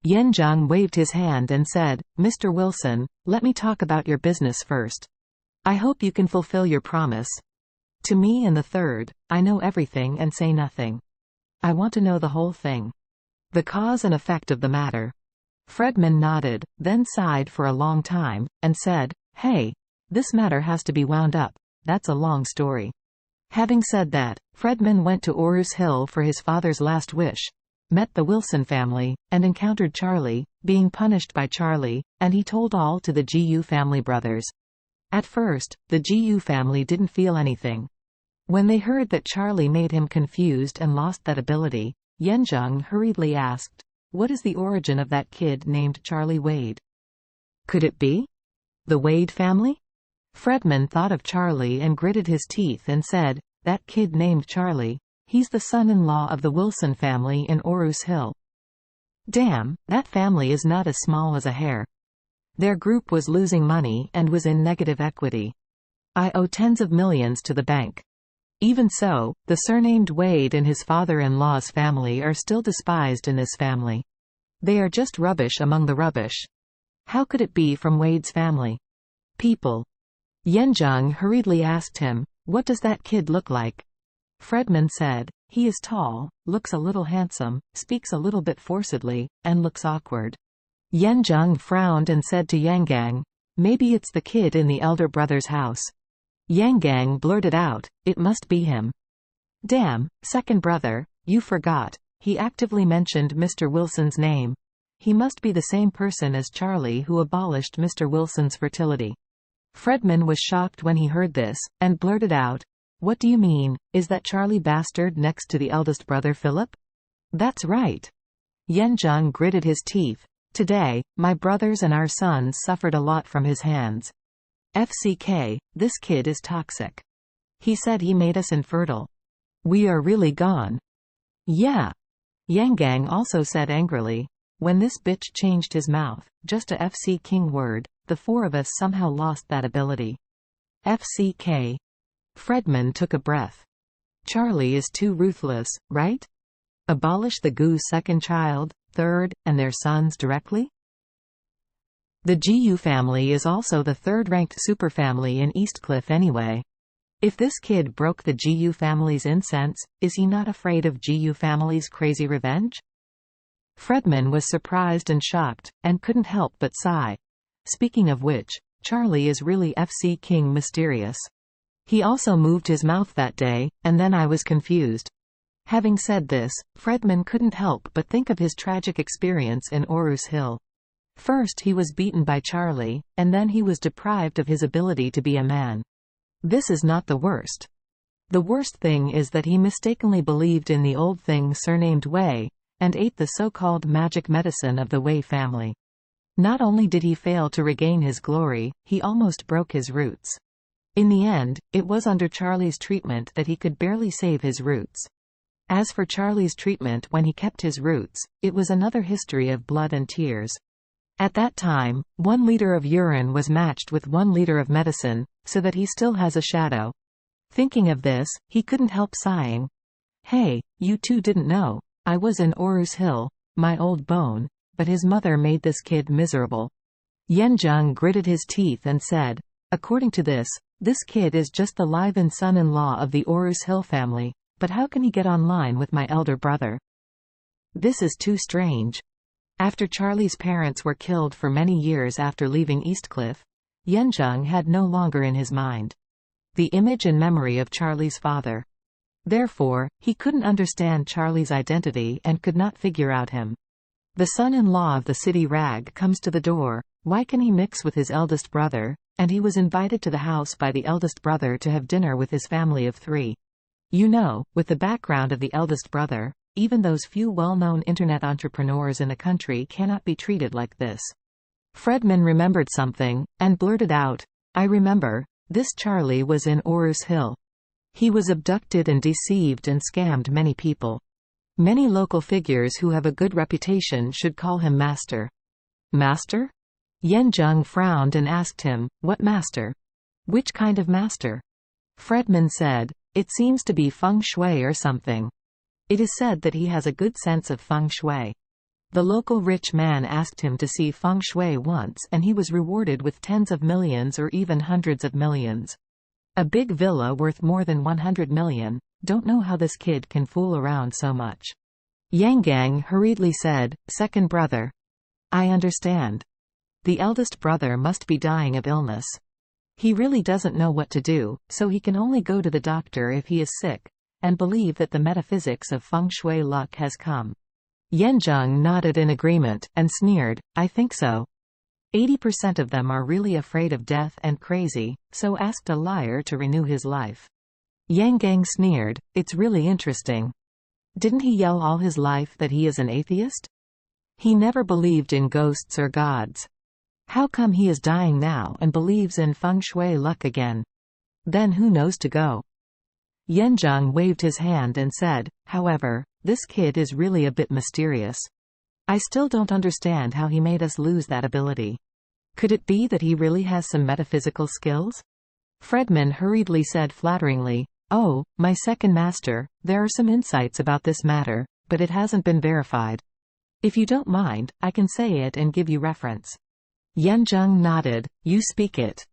Yenjang waved his hand and said, "Mr. Wilson, let me talk about your business first. I hope you can fulfill your promise. To me and the third, I know everything and say nothing. I want to know the whole thing. The cause and effect of the matter." Fredman nodded, then sighed for a long time, and said, "Hey, this matter has to be wound up. That's a long story." Having said that, Fredman went to Orus Hill for his father's last wish, met the Wilson family, and encountered Charlie, being punished by Charlie, and he told all to the Gu family brothers. At first, the Gu family didn't feel anything. When they heard that Charlie made him confused and lost that ability, Yenjang hurriedly asked, "What is the origin of that kid named Charlie Wade? Could it be the Wade family?" Fredman thought of Charlie and gritted his teeth and said, "That kid named Charlie, he's the son-in-law of the Wilson family in Orus Hill. Damn, that family is not as small as a hair. Their group was losing money and was in negative equity. I owe tens of millions to the bank. Even so, the surnamed Wade and his father-in-law's family are still despised in this family. They are just rubbish among the rubbish. How could it be from Wade's family? People." Yenjang hurriedly asked him, "What does that kid look like?" Fredman said, "He is tall, looks a little handsome, speaks a little bit forcedly, and looks awkward." Yenjang frowned and said to Yangang, "Maybe it's the kid in the elder brother's house." Yangang blurted out, "It must be him." "Damn, second brother, you forgot." He actively mentioned Mr. Wilson's name. He must be the same person as Charlie who abolished Mr. Wilson's fertility. Fredman was shocked when he heard this, and blurted out, "What do you mean, is that Charlie bastard next to the eldest brother Philip?" "That's right." Yenjang gritted his teeth. "Today, my brothers and our sons suffered a lot from his hands. FCK, this kid is toxic. He said he made us infertile. We are really gone." "Yeah." Yangang also said angrily, "When this bitch changed his mouth, just a FC King word, the four of us somehow lost that ability. FCK. Fredman took a breath. Charlie is too ruthless, right? Abolish the Gu's second child, third, and their sons directly? The Gu family is also the third-ranked superfamily in Eastcliff anyway. If this kid broke the Gu family's incense, is he not afraid of Gu family's crazy revenge? Fredman was surprised and shocked, and couldn't help but sigh. Speaking of which, Charlie is really FC King mysterious. He also moved his mouth that day, and then I was confused. Having said this, Fredman couldn't help but think of his tragic experience in Orus Hill. First he was beaten by Charlie, and then he was deprived of his ability to be a man. This is not the worst. The worst thing is that he mistakenly believed in the old thing surnamed Wei, and ate the so-called magic medicine of the Wei family. Not only did he fail to regain his glory, he almost broke his roots. In the end, it was under Charlie's treatment that he could barely save his roots. As for Charlie's treatment when he kept his roots, it was another history of blood and tears. At that time, 1 liter of urine was matched with 1 liter of medicine, so that he still has a shadow. Thinking of this, he couldn't help sighing. Hey, you two didn't know. I was in Orus Hill, my old bone, but his mother made this kid miserable. Yenjang gritted his teeth and said, according to this kid is just the live-in son-in-law of the Orus Hill family, but how can he get online with my elder brother? This is too strange. After Charlie's parents were killed for many years after leaving Eastcliff, Yenjang had no longer in his mind the image and memory of Charlie's father. Therefore, he couldn't understand Charlie's identity and could not figure out him. The son-in-law of the city rag comes to the door. Why can he mix with his eldest brother? And he was invited to the house by the eldest brother to have dinner with his family of 3. You know, with the background of the eldest brother, even those few well-known internet entrepreneurs in the country cannot be treated like this. Fredman remembered something, and blurted out, I remember, this Charlie was in Orus Hill. He was abducted and deceived and scammed many people. Many local figures who have a good reputation should call him master. Master? Yenjang frowned and asked him, what master? Which kind of master? Fredman said, it seems to be feng shui or something. It is said that he has a good sense of feng shui. The local rich man asked him to see feng shui once and he was rewarded with tens of millions or even hundreds of millions. A big villa worth more than 100 million. Don't know how this kid can fool around so much. Yangang hurriedly said, second brother. I understand. The eldest brother must be dying of illness. He really doesn't know what to do, so he can only go to the doctor if he is sick, and believe that the metaphysics of feng shui luck has come. Yanzheng nodded in agreement, and sneered, I think so. 80% of them are really afraid of death and crazy, so asked a liar to renew his life. Yangang sneered, it's really interesting. Didn't he yell all his life that he is an atheist? He never believed in ghosts or gods. How come he is dying now and believes in feng shui luck again? Then who knows to go? Yanzheng waved his hand and said, however, this kid is really a bit mysterious. I still don't understand how he made us lose that ability. Could it be that he really has some metaphysical skills? Fredman hurriedly said flatteringly, oh, my second master, there are some insights about this matter, but it hasn't been verified. If you don't mind, I can say it and give you reference. Yanzheng nodded, you speak it.